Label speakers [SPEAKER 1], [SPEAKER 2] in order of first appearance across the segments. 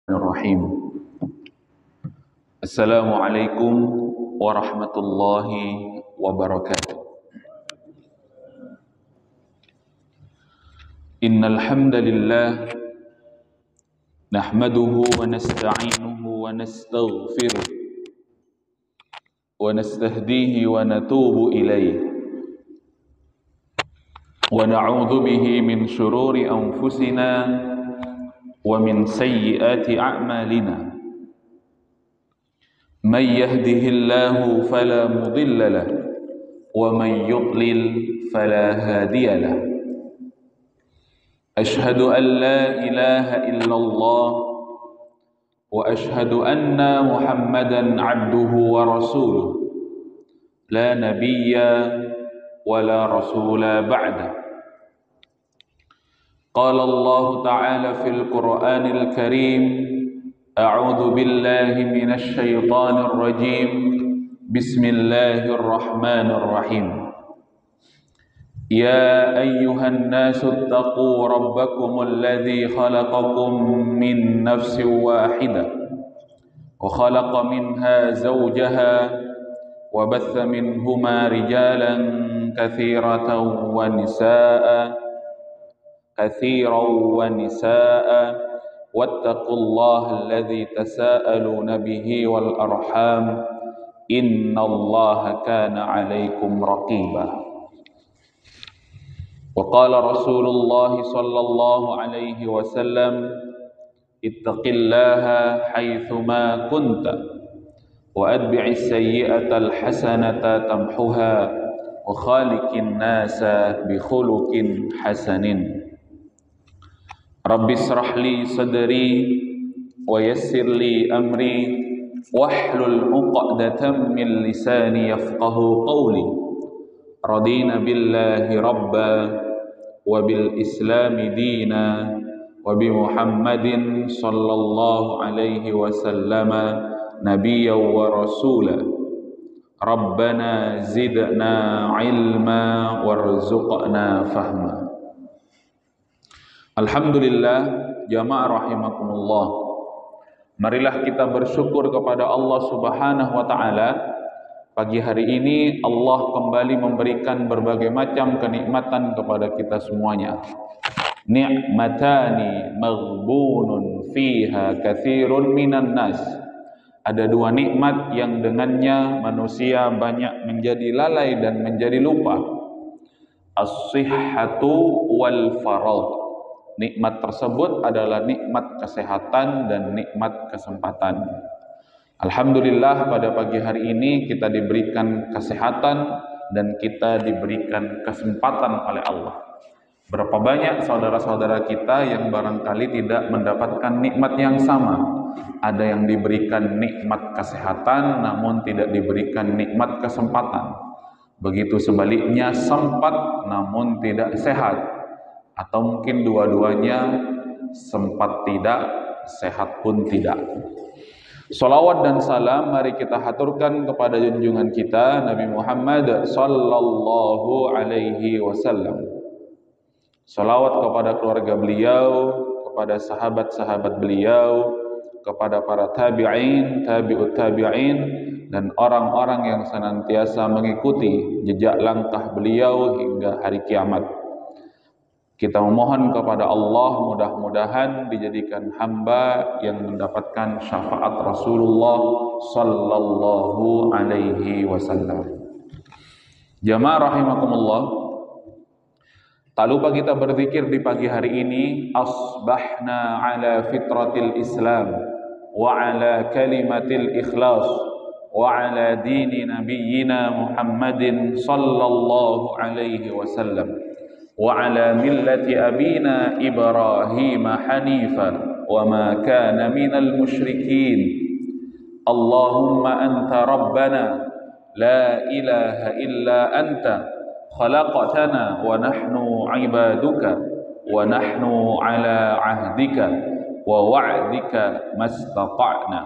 [SPEAKER 1] Bismillahirrahmanirrahim. Assalamualaikum warahmatullahi wabarakatuh. Innal hamdalillah nahmaduhu wa nasta'inuhu wa nastaghfiruh wa nastahdihi wa natubu ilayh wa na'udzu bihi min shururi anfusina wa min sayyiati a'malina. من يهده الله فلا مضل له ومن يضلل فلا هادي له. أشهد أن لا إله إلا الله وأشهد أن محمدا عبده ورسوله لا نبي ولا رسول بعده. قال الله تعالى في القرآن الكريم: أعوذ بالله من الشيطان الرجيم بسم الله الرحمن الرحيم. يا أيها الناس اتقوا ربكم الذي خلقكم من نفس واحدة وخلق منها زوجها وبث منهما رجالا كثيرا ونساء واتقوا الله الذي تساءلون به والأرحام إن الله كان عليكم رقيبا. وقال رسول الله صلى الله عليه وسلم: اتق الله حيثما كنت وأتبع السيئة الحسنة تمحها وخالق الناس بخلق حسن. Rabbi israh li sadri wa yassir li amri wahlul 'uqdatam min lisani yafqahu qawli. Radina billahi rabba wa bil islami dina wa bi Muhammadin sallallahu alaihi wasallama nabiyyan wa rasula. Rabbana zidna ilma warzuqna fahma. Alhamdulillah, jamaah rahimakumullah. Marilah kita bersyukur kepada Allah Subhanahu wa taala. Pagi hari ini Allah kembali memberikan berbagai macam kenikmatan kepada kita semuanya. Ni'matani maghbunun fiha katsirun minan nas. Ada dua nikmat yang dengannya manusia banyak menjadi lalai dan menjadi lupa. As-sihhatu wal faragh. Nikmat tersebut adalah nikmat kesehatan dan nikmat kesempatan. Alhamdulillah, pada pagi hari ini kita diberikan kesehatan dan kita diberikan kesempatan oleh Allah. Berapa banyak saudara-saudara kita yang barangkali tidak mendapatkan nikmat yang sama. Ada yang diberikan nikmat kesehatan namun tidak diberikan nikmat kesempatan. Begitu sebaliknya, sempat namun tidak sehat. Atau mungkin dua-duanya, sempat tidak, sehat pun tidak. Salawat dan salam mari kita haturkan kepada junjungan kita Nabi Muhammad sallallahu alaihi wasallam. Salawat kepada keluarga beliau, kepada sahabat-sahabat beliau, kepada para tabi'in, tabi'ut tabi'in, dan orang-orang yang senantiasa mengikuti jejak langkah beliau hingga hari kiamat. Kita memohon kepada Allah mudah-mudahan dijadikan hamba yang mendapatkan syafaat Rasulullah sallallahu alaihi wasallam. Jamaah rahimakumullah, tak lupa kita berzikir di pagi hari ini. Asbahna ala fitratil Islam wa ala kalimatil ikhlas wa ala dini nabiyyina Muhammadin sallallahu alaihi wasallam وعلى ملة أبينا إبراهيم حنيفا وما كان من المشركين. اللهم أنت ربنا لا إله إلا أنت خلقتنا ونحن عبادك ونحن على عهدك ووعدك ما استطعنا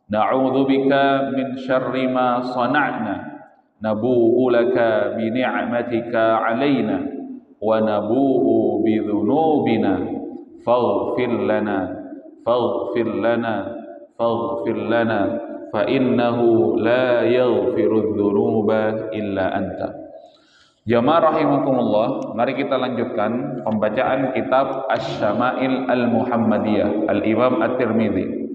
[SPEAKER 1] نعوذ بك من شر ما صنعنا نبوء لك بنعمتك علينا ونبوء بذنوبنا faghfir lana faghfir lana faghfir lana fa innahu la yaghfirudz dzunuba illa anta. Jamaah rahimakumullah, mari kita lanjutkan pembacaan kitab Asy-Syama'il Al-Muhammadiyah Al-Imam At-Tirmidzi.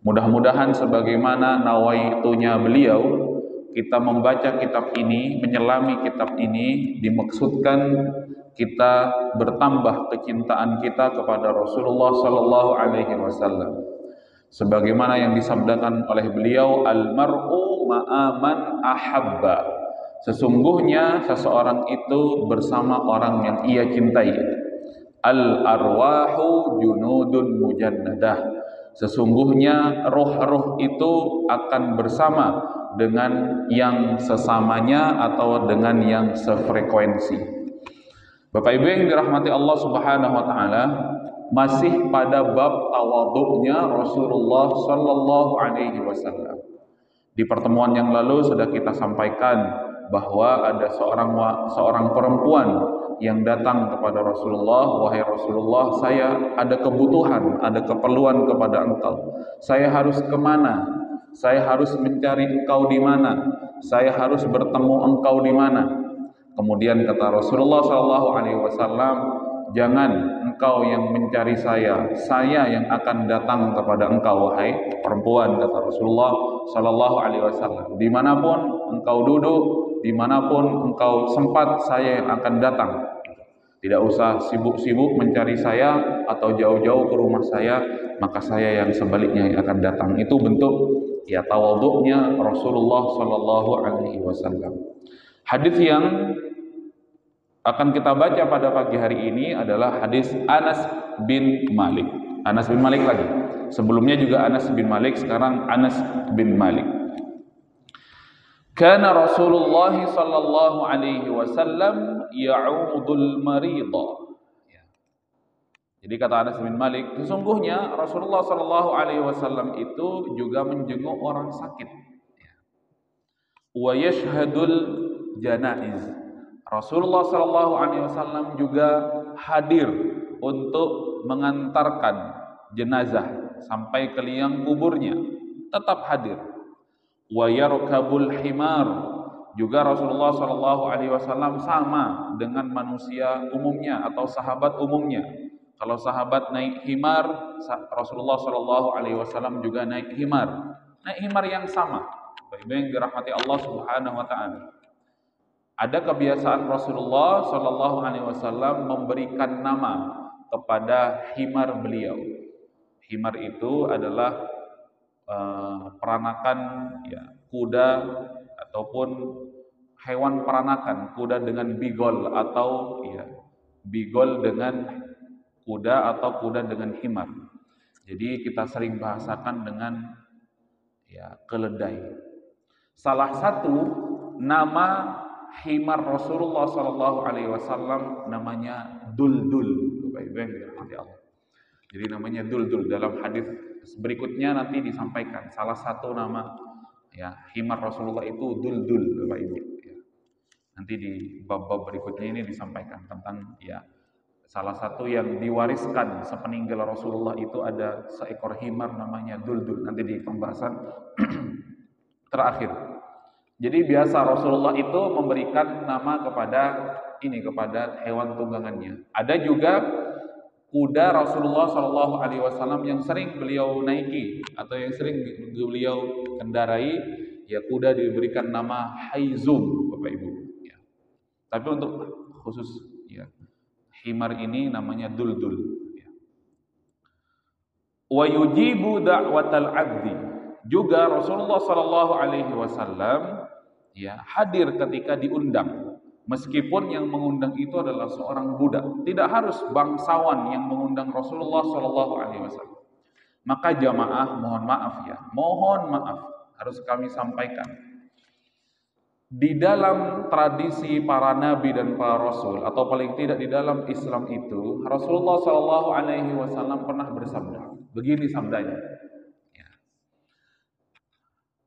[SPEAKER 1] Mudah-mudahan sebagaimana nawaitunya beliau, kita membaca kitab ini, menyelami kitab ini, dimaksudkan kita bertambah kecintaan kita kepada Rasulullah Sallallahu Alaihi Wasallam. Sebagaimana yang disabdakan oleh beliau, al-mar'u ma'aman ahabba. Sesungguhnya seseorang itu bersama orang yang ia cintai. Al-arwahu junudun mujannadah. Sesungguhnya roh-roh itu akan bersama dengan yang sesamanya atau dengan yang sefrekuensi. Bapak Ibu yang dirahmati Allah Subhanahu wa taala, masih pada bab tawadhu'nya Rasulullah sallallahu alaihi wasallam. Di pertemuan yang lalu sudah kita sampaikan bahwa ada seorang perempuan yang datang kepada Rasulullah, wahai Rasulullah, saya ada kebutuhan, ada keperluan kepada engkau. Saya harus kemana? Saya harus mencari engkau di mana? Saya harus bertemu engkau di mana? Kemudian kata Rasulullah Shallallahu Alaihi Wasallam, jangan engkau yang mencari saya yang akan datang kepada engkau, wahai perempuan, kata Rasulullah Shallallahu Alaihi Wasallam. Dimanapun engkau duduk, dimanapun engkau sempat, saya yang akan datang. Tidak usah sibuk-sibuk mencari saya atau jauh-jauh ke rumah saya, maka saya yang sebaliknya yang akan datang. Itu bentuk ya tawadhu'nya Rasulullah Shallallahu Alaihi Wasallam. Hadis yang akan kita baca pada pagi hari ini adalah hadis Anas bin Malik. Anas bin Malik lagi. Sebelumnya juga Anas bin Malik, sekarang Anas bin Malik. Kana Rasulullah sallallahu alaihi wasallam ya'udul marida. Jadi kata Anas bin Malik, sesungguhnya Rasulullah sallallahu alaihi wasallam itu juga menjenguk orang sakit. Wa yashhadul janaiz. Rasulullah sallallahu alaihi wasallam juga hadir untuk mengantarkan jenazah sampai ke liang kuburnya, tetap hadir. Wa yarkabul himar, juga Rasulullah Shallallahu Alaihi Wasallam sama dengan manusia umumnya atau sahabat umumnya. Kalau sahabat naik himar, Rasulullah Shallallahu Alaihi Wasallam juga naik himar yang sama. Baik yang dirahmati Allah Subhanahu Wa Taala. Ada kebiasaan Rasulullah Shallallahu Alaihi Wasallam memberikan nama kepada himar beliau. Himar itu adalah peranakan ya, kuda ataupun hewan peranakan, kuda dengan bigol atau ya, bigol dengan kuda atau kuda dengan himar. Jadi kita sering bahasakan dengan ya, keledai. Salah satu nama himar Rasulullah Shallallahu Alaihi Wasallam namanya Duldul. Jadi namanya Duldul. Dalam hadis berikutnya nanti disampaikan salah satu nama ya himar Rasulullah itu Duldul, Bapak Ibu. Ya. Nanti di bab-bab berikutnya ini disampaikan tentang ya salah satu yang diwariskan sepeninggal Rasulullah itu ada seekor himar namanya Duldul. Nanti di pembahasan terakhir. Jadi biasa Rasulullah itu memberikan nama kepada hewan tunggangannya. Ada juga kuda Rasulullah Shallallahu Alaihi Wasallam yang sering beliau naiki atau yang sering beliau kendarai, ya kuda diberikan nama Haizum, Bapak Ibu. Ya. Tapi untuk khusus ya himar ini namanya Duldul. Ya. Wa yujibu da'watal abdi. Juga Rasulullah Shallallahu Alaihi Wasallam ya hadir ketika diundang. Meskipun yang mengundang itu adalah seorang budak, tidak harus bangsawan yang mengundang Rasulullah Shallallahu Alaihi Wasallam. Maka jamaah mohon maaf harus kami sampaikan. Di dalam tradisi para nabi dan para rasul, atau paling tidak di dalam Islam itu, Rasulullah Shallallahu Alaihi Wasallam pernah bersabda, begini sabdanya. Ya.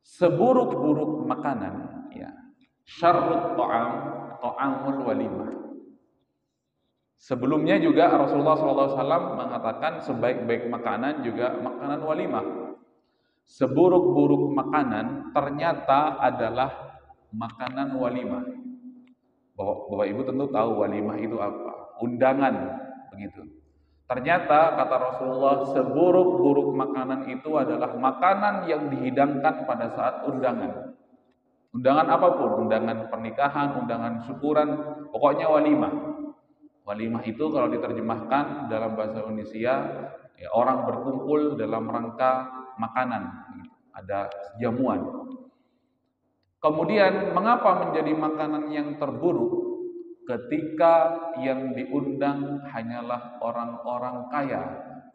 [SPEAKER 1] Seburuk-buruk makanan, ya, syarrut ta'am ta'amul walimah. Sebelumnya juga Rasulullah SAW mengatakan sebaik-baik makanan juga makanan walimah. Seburuk-buruk makanan ternyata adalah makanan walimah. Bapak Ibu tentu tahu walimah itu apa? Undangan, begitu. Ternyata kata Rasulullah, seburuk-buruk makanan itu adalah makanan yang dihidangkan pada saat undangan. Undangan apapun, undangan pernikahan, undangan syukuran, pokoknya walimah. Walimah itu kalau diterjemahkan dalam bahasa Indonesia, ya, orang berkumpul dalam rangka makanan, ada jamuan. Kemudian mengapa menjadi makanan yang terburuk? Ketika yang diundang hanyalah orang-orang kaya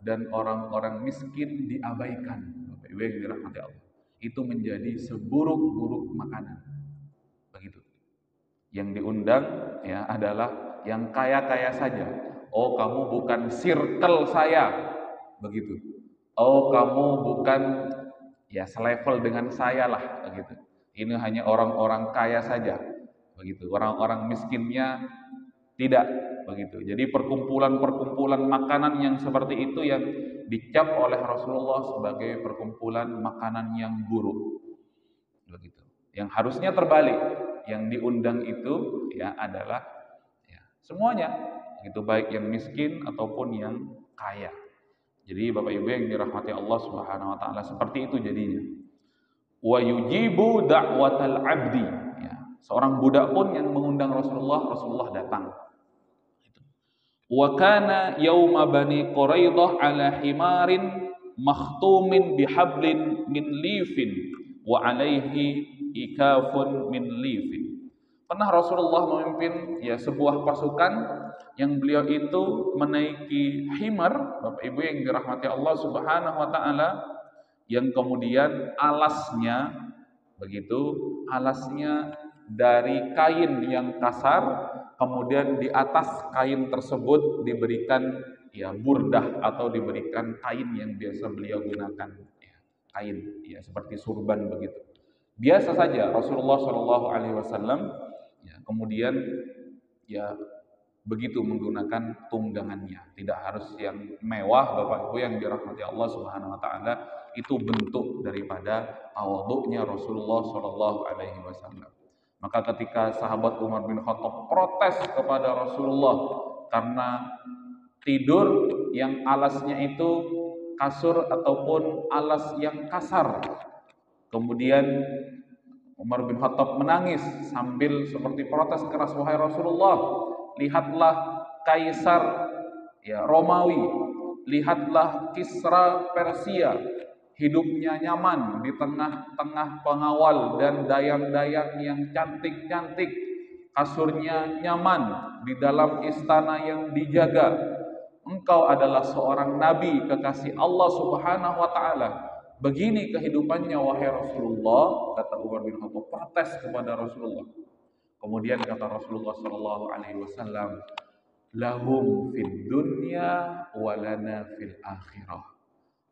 [SPEAKER 1] dan orang-orang miskin diabaikan. Bapak Ibu yang dirahmati Allah. Itu menjadi seburuk-buruk makanan. Begitu. Yang diundang ya adalah yang kaya-kaya saja. Oh, kamu bukan circle saya. Begitu. Oh, kamu bukan ya selevel dengan saya lah, begitu. Ini hanya orang-orang kaya saja, begitu. Orang-orang miskinnya tidak, begitu. Jadi perkumpulan-perkumpulan makanan yang seperti itu yang dicap oleh Rasulullah sebagai perkumpulan makanan yang buruk, begitu. Yang harusnya terbalik, yang diundang itu ya adalah ya, semuanya, itu baik yang miskin ataupun yang kaya. Jadi Bapak Ibu yang dirahmati Allah Subhanahu wa taala, seperti itu jadinya. Wa yujibu da'watal abdi, ya. Seorang budak pun yang mengundang Rasulullah, Rasulullah datang. Wa kana yauma bani Quraidah ala himarin makhtumin bihablin min lifin wa alaihi ikafun min lifin. Pernah Rasulullah memimpin ya sebuah pasukan yang beliau itu menaiki himar, Bapak Ibu yang dirahmati Allah Subhanahu wa taala, yang kemudian alasnya begitu, alasnya dari kain yang kasar, kemudian di atas kain tersebut diberikan ya burdah atau diberikan kain yang biasa beliau gunakan, ya, kain ya seperti surban begitu. Biasa saja Rasulullah Shallallahu Alaihi Wasallam ya, kemudian ya begitu menggunakan tunggangannya, tidak harus yang mewah. Bapak Ibu yang dirahmati Allah Subhanahu wa taala, itu bentuk daripada tawadhu'nya Rasulullah Shallallahu alaihi wasallam. Maka ketika sahabat Umar bin Khattab protes kepada Rasulullah karena tidur yang alasnya itu kasur ataupun alas yang kasar, kemudian Umar bin Khattab menangis sambil seperti protes keras, wahai Rasulullah, lihatlah Kaisar ya Romawi, lihatlah Kisra Persia, hidupnya nyaman di tengah-tengah pengawal dan dayang-dayang yang cantik-cantik, kasurnya nyaman di dalam istana yang dijaga. Engkau adalah seorang nabi kekasih Allah Subhanahu wa taala. Begini kehidupannya wahai Rasulullah, kata Umar bin Khattab protes kepada Rasulullah. Kemudian kata Rasulullah sallallahu alaihi wasallam, lahum fid dunya walana fil akhirah.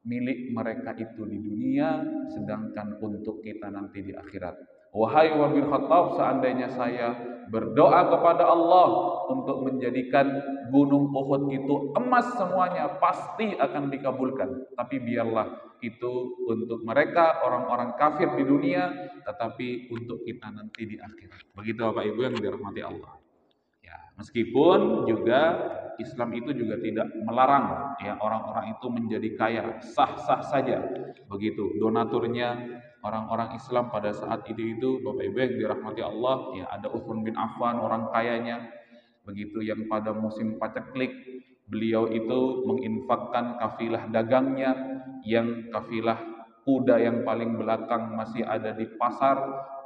[SPEAKER 1] Milik mereka itu di dunia, sedangkan untuk kita nanti di akhirat. Wahai Umar bin Khattab, seandainya saya berdoa kepada Allah untuk menjadikan gunung Uhud itu emas semuanya, pasti akan dikabulkan. Tapi biarlah itu untuk mereka orang-orang kafir di dunia, tetapi untuk kita nanti di akhirat. Begitu Bapak Ibu yang dirahmati Allah. Ya, meskipun juga Islam itu juga tidak melarang ya orang-orang itu menjadi kaya, sah-sah saja. Begitu donaturnya orang-orang Islam pada saat itu Bapak Ibu yang dirahmati Allah, ya ada Utsman bin Affan orang kayanya. Begitu yang pada musim paceklik beliau itu menginfakkan kafilah dagangnya, yang kafilah kuda yang paling belakang masih ada di pasar,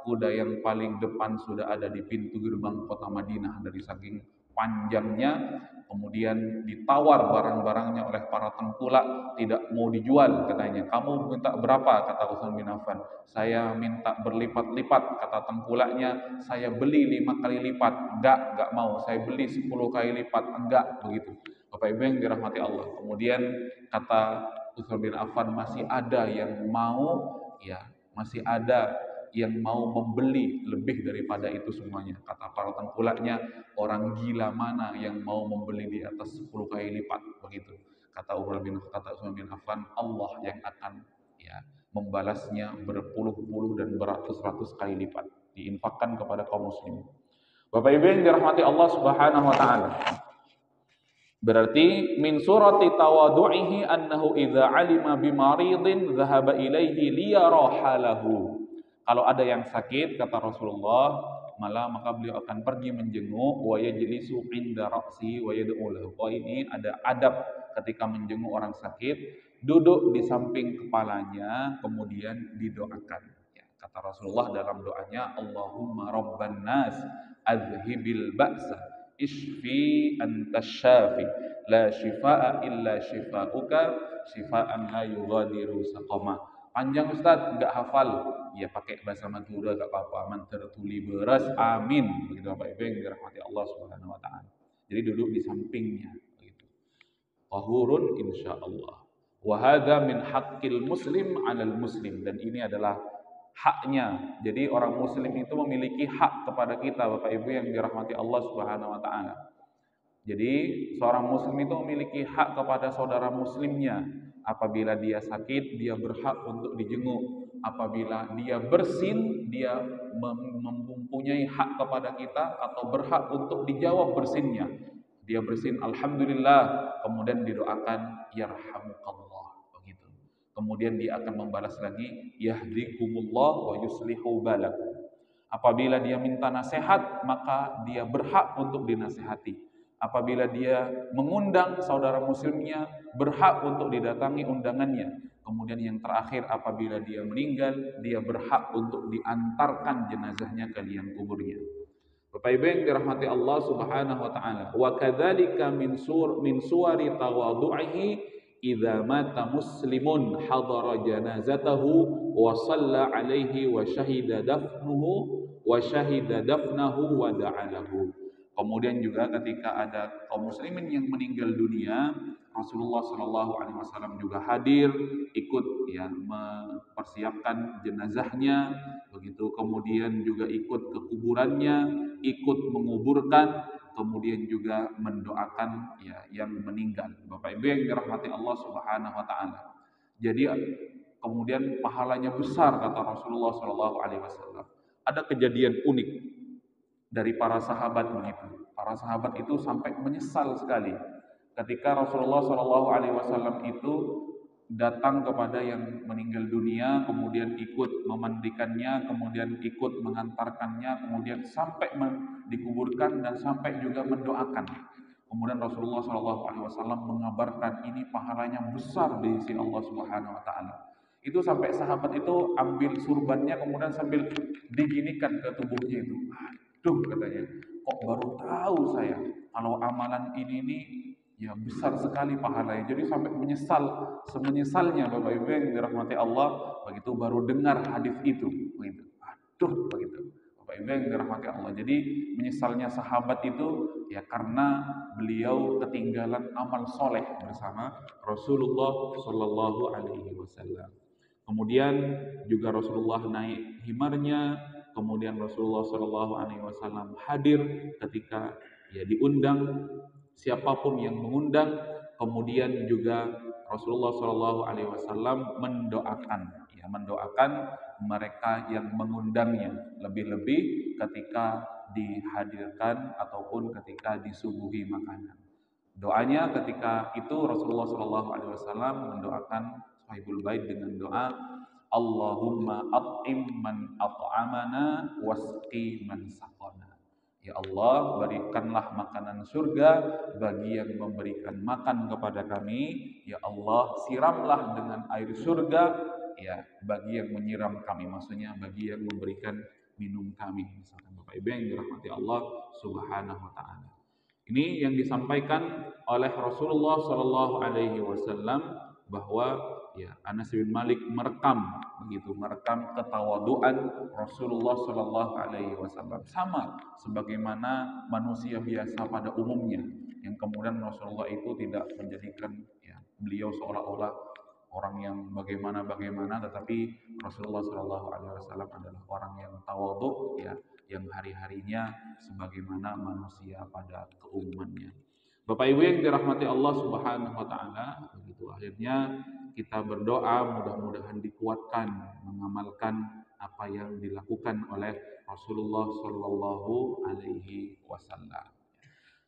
[SPEAKER 1] kuda yang paling depan sudah ada di pintu gerbang kota Madinah dari saking panjangnya. Kemudian ditawar barang-barangnya oleh para tengkulak, tidak mau dijual katanya. Kamu minta berapa? Kata Utsman bin Affan. Saya minta berlipat-lipat, kata tengkulaknya. Saya beli 5 kali lipat. Enggak mau. Saya beli 10 kali lipat. Enggak, begitu. Bapak Ibu yang dirahmati Allah. Kemudian kata Utsman bin Affan, masih ada yang mau, ya masih ada yang mau membeli lebih daripada itu semuanya. Kata para tengkulaknya, orang gila mana yang mau membeli di atas 10 kali lipat, begitu. Kata Utsman bin Affan, Allah yang akan ya membalasnya berpuluh-puluh dan beratus-ratus kali lipat, diinfakkan kepada kaum muslimin. Bapak Ibu yang dirahmati Allah Subhanahu wa taala. Berarti min surati tawadu'ihi annahu idza 'alima bimaridin dhahaba ilaihi liyarahalahu. Kalau ada yang sakit kata Rasulullah, maka beliau akan pergi menjenguk wa yajlisu 'inda ra'si wa yad'u lahu. Oh, ini ada adab ketika menjenguk orang sakit, duduk di samping kepalanya kemudian didoakan. Ya, kata Rasulullah dalam doanya, Allahumma rabban nas adhibil ba'sa Ishfi anta syafi la shifaa illa shifauka shifaan la yughadiru saqama. Panjang Ustaz, enggak hafal. Ya pakai bahasa Madura enggak apa-apa. Man tertuli beras, amin. Begitu Bapak Ibu yang dirahmati Allah Subhanahu wa taala. Jadi duduk di sampingnya begitu. Tahurun insyaallah. Wa hadza min haqqil muslim 'alal muslim, dan ini adalah haknya. Jadi orang muslim itu memiliki hak kepada kita, Bapak Ibu yang dirahmati Allah Subhanahu wa taala. Jadi seorang muslim itu memiliki hak kepada saudara muslimnya. Apabila dia sakit, dia berhak untuk dijenguk. Apabila dia bersin, dia mempunyai hak kepada kita atau berhak untuk dijawab bersinnya. Dia bersin alhamdulillah, kemudian didoakan yarhamukallah, begitu. Kemudian dia akan membalas lagi yahdikumullah wa yuslihu balakum. Apabila dia minta nasihat, maka dia berhak untuk dinasihati. Apabila dia mengundang saudara muslimnya, berhak untuk didatangi undangannya. Kemudian yang terakhir, apabila dia meninggal, dia berhak untuk diantarkan jenazahnya ke liang kuburnya. Bapak Ibu yang dirahmati Allah Subhanahu wa taala. Wa kadzalika min suwari tawadhu'ihi idza mata muslimun hadara janazatahu wa shalla alaihi wa syahida dafnahu wa da'alahu. Kemudian juga ketika ada kaum muslimin yang meninggal dunia, Rasulullah Shallallahu Alaihi Wasallam juga hadir, ikut ya mempersiapkan jenazahnya, begitu. Kemudian juga ikut ke kuburannya, ikut menguburkan, kemudian juga mendoakan ya yang meninggal. Bapak Ibu yang dirahmati Allah Subhanahu Wa Taala. Jadi kemudian pahalanya besar kata Rasulullah Shallallahu Alaihi Wasallam. Ada kejadian unik dari para sahabat begitu. Para sahabat itu sampai menyesal sekali ketika Rasulullah Shallallahu Alaihi Wasallam itu datang kepada yang meninggal dunia, kemudian ikut memandikannya, kemudian ikut mengantarkannya, kemudian sampai dikuburkan dan sampai juga mendoakan. Kemudian Rasulullah Shallallahu Alaihi Wasallam mengabarkan ini pahalanya besar di sisi Allah Subhanahu Wa Taala. Itu sampai sahabat itu ambil surbannya, kemudian sambil diginikan ke tubuhnya itu. Duh katanya, kok baru tahu saya kalau amalan ini nih ya besar sekali pahalanya. Jadi sampai menyesal, semenyesalnya Bapak Ibu yang dirahmati Allah, begitu baru dengar hadis itu, begitu. Aduh, begitu. Bapak Ibu yang dirahmati Allah. Jadi menyesalnya sahabat itu ya karena beliau ketinggalan amal soleh bersama Rasulullah Shallallahu Alaihi Wasallam. Kemudian juga Rasulullah naik himarnya. Kemudian Rasulullah Shallallahu Alaihi Wasallam hadir ketika ya diundang, siapapun yang mengundang. Kemudian juga Rasulullah Shallallahu Alaihi Wasallam mendoakan mereka yang mengundangnya, lebih-lebih ketika dihadirkan ataupun ketika disuguhi makanan. Doanya ketika itu Rasulullah Shallallahu Alaihi Wasallam mendoakan Sahibul Bait dengan doa, Allahumma at'im man at'amana wasqi man saqana. Ya Allah, berikanlah makanan surga bagi yang memberikan makan kepada kami. Ya Allah, siramlah dengan air surga ya bagi yang menyiram kami, maksudnya bagi yang memberikan minum kami. Misalkan Bapak Ibu yang dirahmati Allah Subhanahu wa taala. Ini yang disampaikan oleh Rasulullah Shallallahu alaihi wasallam bahwa ya Anas bin Malik merekam ketawaduan Rasulullah Shallallahu Alaihi Wasallam, sama sebagaimana manusia biasa pada umumnya, yang kemudian Rasulullah itu tidak menjadikan ya beliau seolah-olah orang yang bagaimana, tetapi Rasulullah Shallallahu Alaihi Wasallam adalah orang yang tawadhu, ya, yang hari-harinya sebagaimana manusia pada keumumannya. Bapak Ibu yang dirahmati Allah Subhanahu wa taala, begitu akhirnya kita berdoa mudah-mudahan dikuatkan mengamalkan apa yang dilakukan oleh Rasulullah Shallallahu alaihi wasallam.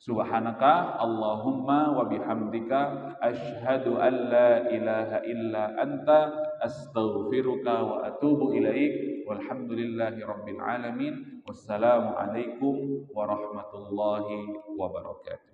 [SPEAKER 1] Subhanaka Allahumma wa bihamdika asyhadu an la ilaha illa anta astaghfiruka wa atubu ilaik. Walhamdulillahi rabbil alamin. Wassalamu alaikum warahmatullahi wabarakatuh.